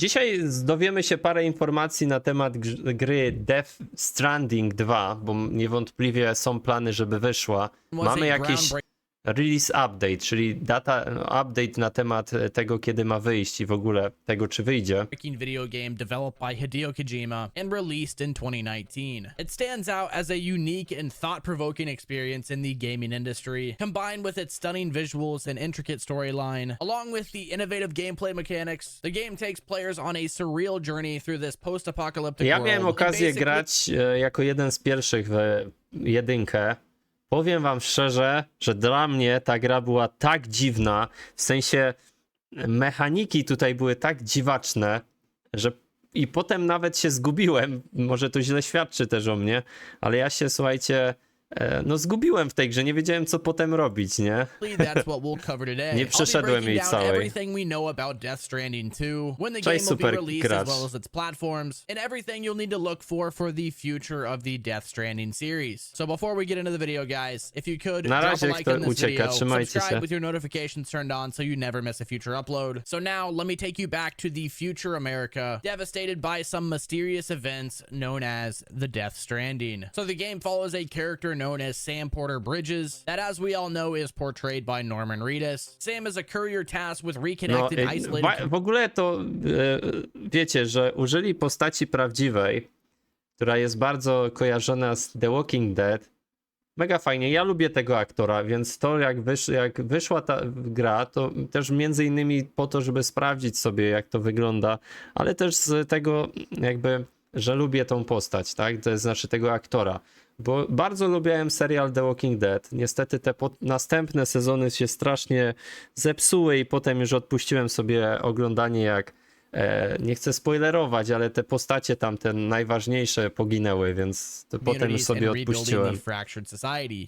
Dzisiaj dowiemy się parę informacji na temat gry Death Stranding 2, bo niewątpliwie są plany, żeby wyszła. Mamy jakiś release update, czyli update na temat tego, kiedy ma wyjść i w ogóle tego, czy wyjdzie. Video game developed by Hideo Kojima and released in 2019. It stands out as a unique and thought-provoking experience in the gaming industry, combined with its stunning visuals and intricate storyline, along with the innovative gameplay mechanics. The game takes players on a surreal journey through this post-apocalyptic Ja world. miałem okazję grać jako jeden z pierwszych w jedynkę. Powiem wam szczerze, że dla mnie ta gra była tak dziwna, w sensie mechaniki tutaj były tak dziwaczne, że i potem nawet się zgubiłem, może to źle świadczy też o mnie, ale ja się, słuchajcie, no zgubiłem w tej grze, nie wiedziałem co potem robić, nie? Nie przeszedłem jej całej. Cześć, super gracz. And everything you'll need to look for the future of the Death Stranding series. So before we get into the video, guys, if you could Na drop a razie like kto in this ucieka, video, trzymajcie subscribe się. with your notifications turned on so you never miss a future upload. So now let me take you back to the future America, devastated by some mysterious events known as the Death Stranding. So the game follows a character known as Sam Porter Bridges, that as we all know is portrayed by Norman Reedus. Sam is a courier tasked with reconnecting isolated... W ogóle to wiecie, że użyli postaci prawdziwej, która jest bardzo kojarzona z The Walking Dead. Mega fajnie, ja lubię tego aktora, więc to jak wyszła ta gra, to też między innymi po to, żeby sprawdzić sobie jak to wygląda, ale też z tego jakby, że lubię tą postać, tak? To znaczy tego aktora. Bo bardzo lubiłem serial The Walking Dead. Niestety te następne sezony się strasznie zepsuły i potem już odpuściłem sobie oglądanie nie chcę spoilerować, ale te postacie tamte najważniejsze poginęły, więc to potem już sobie odpuściłem.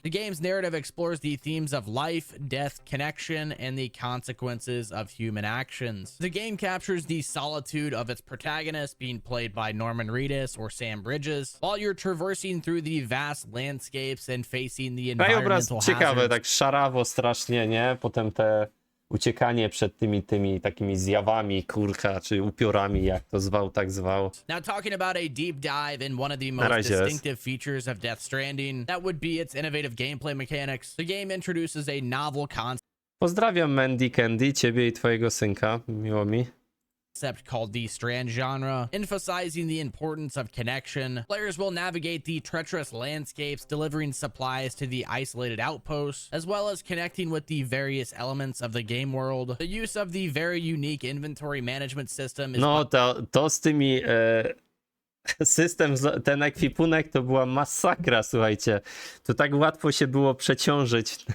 The game's narrative explores the themes of life, death, connection, and the consequences of human actions. The game captures the solitude of its protagonist, being played by Norman Reedus or Sam Bridges, while you're traversing through the vast landscapes and facing the environmental hazards. Ciekawe, tak szarawo strasznie, nie? Potem te uciekanie przed tymi takimi zjawami, kurka, czy upiorami, jak to zwał, tak zwał. Now talking about a deep dive in one of the most distinctive features of Death Stranding, that would be its innovative gameplay mechanics. The game introduces a novel concept. Pozdrawiam Mandy Candy, ciebie i twojego synka, miło mi. Called the Strand genre, emphasizing the importance of connection. Players will navigate the treacherous landscapes, delivering supplies to the isolated outposts, as well as connecting with the various elements of the game world. The use of the very unique inventory management system is... No, to z tymi... System, ten ekwipunek to była masakra, słuchajcie. To tak łatwo się było przeciążyć,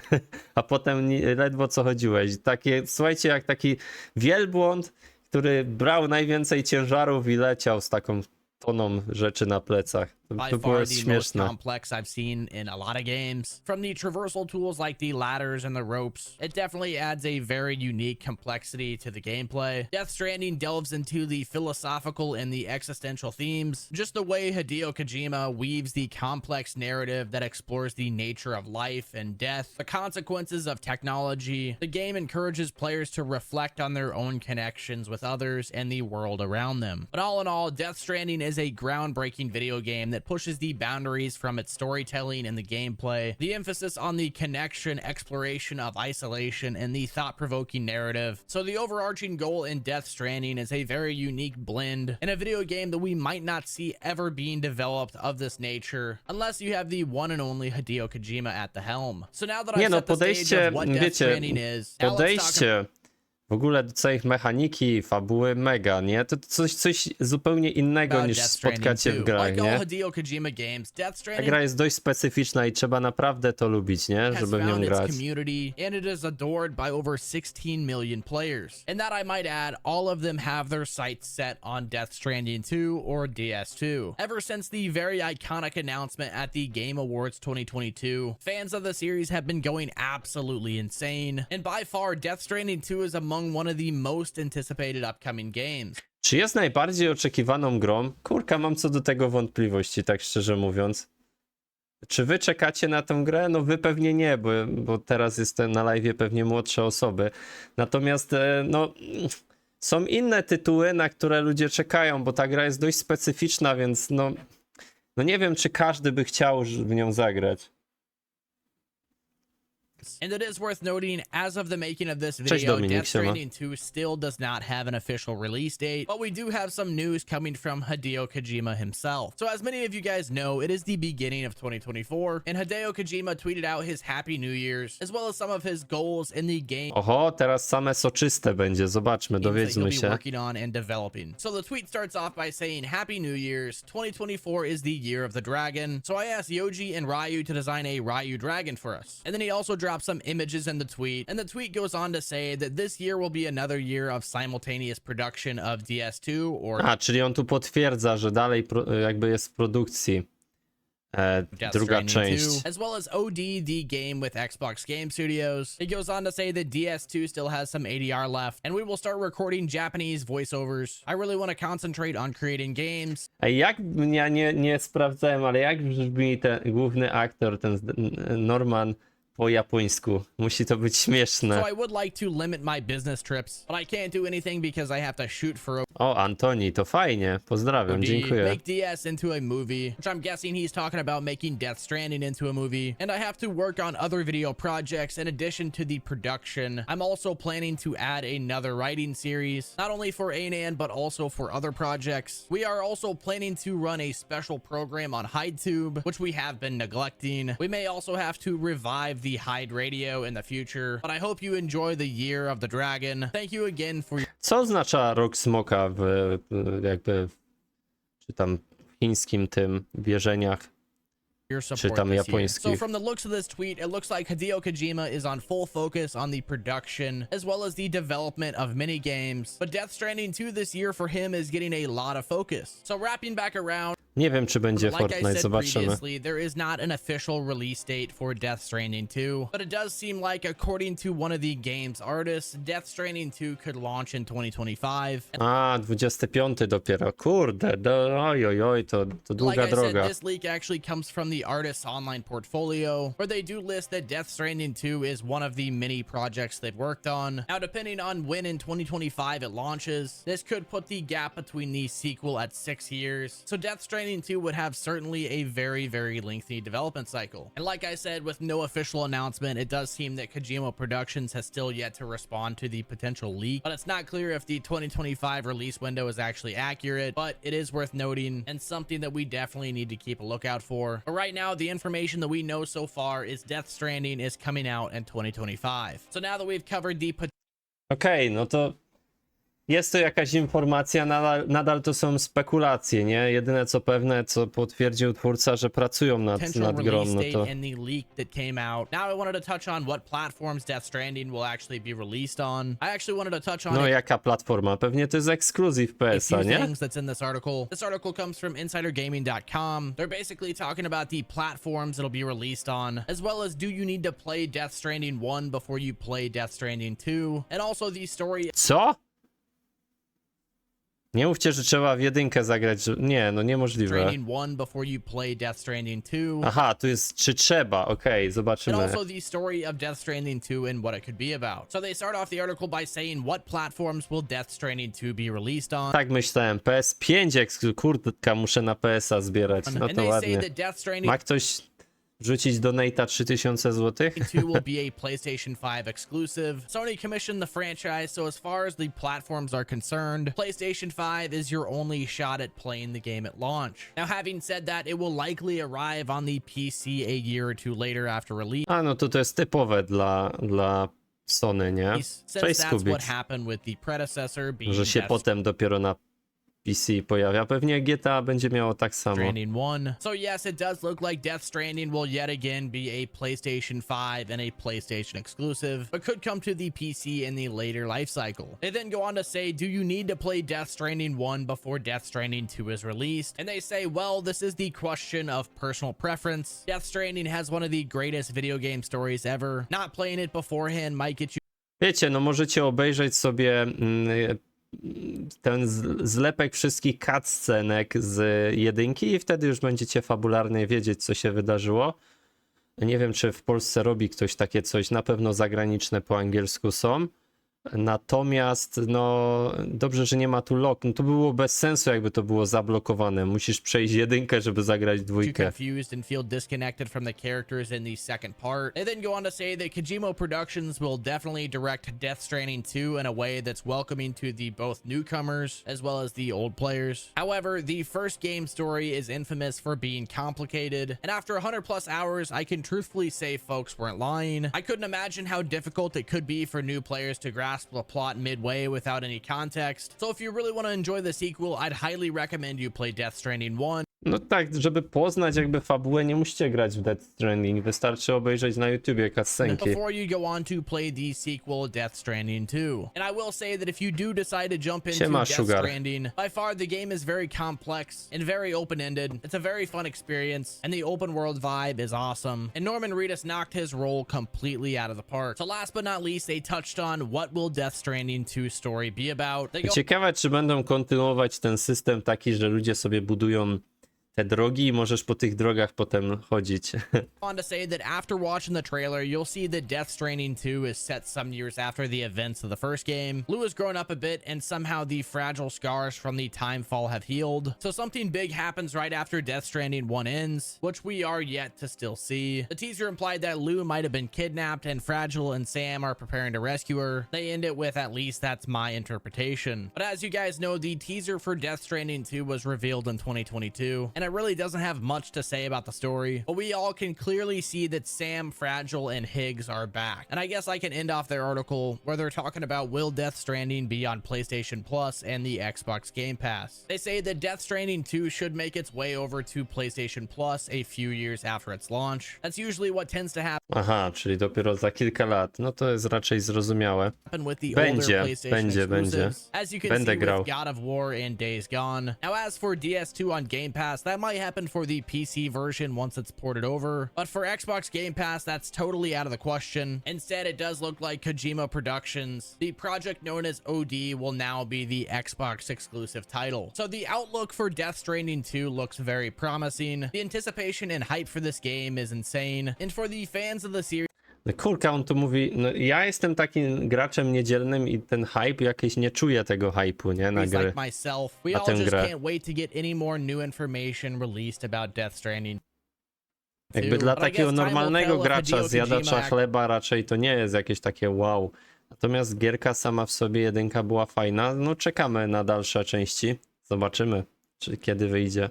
a potem ledwo co chodziłeś. Takie, słuchajcie, jak taki wielbłąd, który brał najwięcej ciężarów i leciał z taką toną rzeczy na plecach. To było śmieszne. Complex I've seen in a lot of games. From the traversal tools like the ladders and the ropes, it definitely adds a very unique complexity to the gameplay. Death Stranding delves into the philosophical and the existential themes, just the way Hideo Kojima weaves the complex narrative that explores the nature of life and death, the consequences of technology. The game encourages players to reflect on their own connections with others and the world around them. But all in all, Death Stranding is a groundbreaking video game that pushes the boundaries from its storytelling and the gameplay. The emphasis on the connection, exploration of isolation, and the thought-provoking narrative. So the overarching goal in Death Stranding is a very unique blend in a video game that we might not see ever being developed of this nature unless you have the one and only Hideo Kojima at the helm. So now that I've set the stage of what Death Stranding is, now let's talk w ogóle do całej mechaniki, fabuły mega, nie? To coś zupełnie innego niż spotkacie w grach, nie? Ta gra jest dość specyficzna i trzeba naprawdę to lubić, nie? Żeby w nią grać. And it is adored by over 16 million players. And that I might add, all of them have their sights set on Death Stranding 2 or DS2. Ever since the very iconic announcement at the Game Awards 2022, fans of the series have been going absolutely insane. And by far, Death Stranding 2 is among one of the most anticipated upcoming games. Czy jest najbardziej oczekiwaną grą? Kurka, mam co do tego wątpliwości, tak szczerze mówiąc. Czy wy czekacie na tę grę? No wy pewnie nie, bo teraz jestem na live'ie pewnie młodsze osoby. Natomiast no są inne tytuły, na które ludzie czekają, bo ta gra jest dość specyficzna, więc no nie wiem, czy każdy by chciał w nią zagrać. And it is worth noting, as of the making of this Cześć video, Dominik, Death siema. Stranding 2 still does not have an official release date, but we do have some news coming from Hideo Kojima himself. So as many of you guys know, it is the beginning of 2024, and Hideo Kojima tweeted out his Happy New Year's, as well as some of his goals in the game. Oho, teraz same soczyste będzie, zobaczmy, That he'll dowiedzmy be się. working on and developing. So the tweet starts off by saying, Happy New Year's, 2024 is the year of the dragon. So I asked Yoji and Ryu to design a Ryu dragon for us. And then he also dropped some images in the tweet. And the tweet goes on to say that this year will be another year of simultaneous production of DS2 or A, czyli on tu potwierdza, że dalej jakby jest w produkcji Death druga Stranding część. 2, as well as OD, the game with Xbox Game Studios. It goes on to say that DS2 still has some ADR left, and we will start recording Japanese voiceovers. I really want to concentrate on creating games. Ej, jak, ja nie sprawdzałem, ale jak brzmi ten główny aktor, ten Norman po japońsku? Musi to być śmieszne. So I would like to limit my business trips, but I can't do anything because I have to shoot for O, Antoni, to fajnie. Pozdrawiam, OD, dziękuję. make DS into a movie, which I'm guessing he's talking about making Death Stranding into a movie. And I have to work on other video projects in addition to the production. I'm also planning to add another writing series, not only for Anan, but also for other projects. We are also planning to run a special program on HideTube, which we have been neglecting. We may also have to revive the Hide Radio in the future, but I hope you enjoy the Year of the Dragon. Thank you again for Co oznacza rok smoka w jakby, czy tam chińskim tym wierzeniach? your support tam this year. japońskich. So from the looks of this tweet, it looks like Hideo Kojima is on full focus on the production as well as the development of mini games. But Death Stranding 2 this year for him is getting a lot of focus. So wrapping back around, Nie wiem, czy będzie like I Fortnite, said zobaczymy. previously, there is not an official release date for Death Stranding 2, but it does seem like, according to one of the game's artists, Death Stranding 2 could launch in 2025. A, 25 dopiero. Kurde, oj, to długa Like I droga. said, this leak actually comes from the artist's online portfolio, where they do list that Death Stranding 2 is one of the many projects they've worked on. Now, depending on when in 2025 it launches, this could put the gap between the sequel at 6 years. So Death Stranding 2 would have certainly a very, very lengthy development cycle. And like I said, with no official announcement, it does seem that Kojima Productions has still yet to respond to the potential leak, but it's not clear if the 2025 release window is actually accurate, but it is worth noting and something that we definitely need to keep a lookout for. But right now, the information that we know so far is Death Stranding is coming out in 2025. So now that we've covered the Okej, no to jest to jakaś informacja, nadal to są spekulacje, nie? Jedyne co pewne, co potwierdził twórca, że pracują potential nad grą, release no date to... and the leak that came out. Now I wanted to touch on what platforms Death Stranding will actually be released on. I actually wanted to touch on No jaka platforma? Pewnie to jest ekskluzyw a PS-a, few nie? things that's in this article. This article comes from insidergaming.com. They're basically talking about the platforms it'll be released on, as well as do you need to play Death Stranding 1 before you play Death Stranding 2, and also the story Co? Nie mówcie, że trzeba w jedynkę zagrać, że... Nie, no niemożliwe. Stranding 1 before you play Death Stranding 2. Aha, tu jest czy trzeba, okej, And zobaczymy. also the story of Death Stranding 2 and what it could be about. So they start off the article by saying, what platforms will Death Stranding 2 be released on? Tak myślałem, PS5, kurtka, muszę na PS-a zbierać, no And to they say ładnie. that Death Stranding Ma ktoś rzucić donate'a 3000 zł? 2 will be a PlayStation 5 exclusive. Sony commissioned the franchise, so as far as the platforms are concerned, PlayStation 5 is your only shot at playing the game at launch. Now, having said that, it will likely arrive on the PC a year or two later after release. A, no to jest typowe dla Sony, nie? Since Cześć, that's what Skubik. happened with the predecessor being Że się Death potem dopiero na PC pojawia. Pewnie GTA będzie miało tak samo. Stranding 1. So yes, it does look like Death Stranding will yet again be a PlayStation 5 and a PlayStation exclusive, but could come to the PC in the later life cycle. They then go on to say, do you need to play Death Stranding 1 before Death Stranding 2 is released? And they say, well, this is the question of personal preference. Death Stranding has one of the greatest video game stories ever. Not playing it beforehand might get you Wiecie, no możecie obejrzeć sobie ten zlepek wszystkich cutscenek z jedynki i wtedy już będziecie fabularnie wiedzieć, co się wydarzyło. Nie wiem, czy w Polsce robi ktoś takie coś, na pewno zagraniczne po angielsku są. Natomiast, no, dobrze, że nie ma tu lock. No to było bez sensu, jakby to było zablokowane. Musisz przejść jedynkę, żeby zagrać Too dwójkę. confused and feel disconnected from the characters in the second part. They then go on to say that Kojima Productions will definitely direct Death Stranding 2 in a way that's welcoming to the both newcomers as well as the old players. However, the first game story is infamous for being complicated, and after 100 plus hours, I can truthfully say folks weren't lying. I couldn't imagine how difficult it could be for new players to grasp the plot midway without any context. So if you really want to enjoy the sequel, I'd highly recommend you play Death Stranding 1. No tak, żeby poznać jakby fabułę, nie musicie grać w Death Stranding. Wystarczy obejrzeć na YouTubie cutscenki. Before you go on to play the sequel Death Stranding 2. And I will say that if you do decide to jump into Siema, Death Sugar. Stranding, by far the game is very complex and very open-ended. It's a very fun experience, and the open world vibe is awesome. And Norman Reedus knocked his role completely out of the park. So last but not least, they touched on what will Death Stranding 2 story be about. They go Ciekawe, czy będą kontynuować ten system taki, że ludzie sobie budują te drogi i możesz po tych drogach potem chodzić. on to say that after watching the trailer, you'll see that Death Stranding 2 is set some years after the events of the first game. Lou has grown up a bit, and somehow the fragile scars from the timefall have healed. So something big happens right after Death Stranding 1 ends, which we are yet to still see. The teaser implied that Lou might have been kidnapped, and Fragile and Sam are preparing to rescue her. They end it with, at least that's my interpretation. But as you guys know, the teaser for Death Stranding 2 was revealed in 2022, and it really doesn't have much to say about the story, but we all can clearly see that Sam, Fragile, and Higgs are back. And I guess I can end off their article where they're talking about will Death Stranding be on PlayStation Plus and the Xbox Game Pass. They say that Death Stranding 2 should make its way over to PlayStation Plus a few years after its launch. That's usually what tends to happen. Aha, czyli dopiero za kilka lat. No to jest raczej zrozumiałe. With the Będzie, older PlayStation będzie. exclusives, as you can Będę see grał. with God of War and Days Gone. Now, as for DS2 on Game Pass, that might happen for the PC version once it's ported over, but for Xbox Game Pass, that's totally out of the question. Instead, it does look like Kojima Productions, the project known as OD, will now be the Xbox exclusive title. So the outlook for Death Stranding 2 looks very promising. The anticipation and hype for this game is insane, and for the fans of the series, No kurka, on tu mówi, no ja jestem takim graczem niedzielnym i ten hype jakiś, nie czuję tego hype'u, nie, na gry. like myself, we Na all tę just grę. can't wait to get any more new information released about Death Stranding. Jakby dla But I takiego guess time will normalnego tell if gracza, Hideo zjadacza Kojima chleba raczej to nie jest jakieś takie wow. Natomiast gierka sama w sobie, jedynka była fajna, no czekamy na dalsze części, zobaczymy, czy kiedy wyjdzie.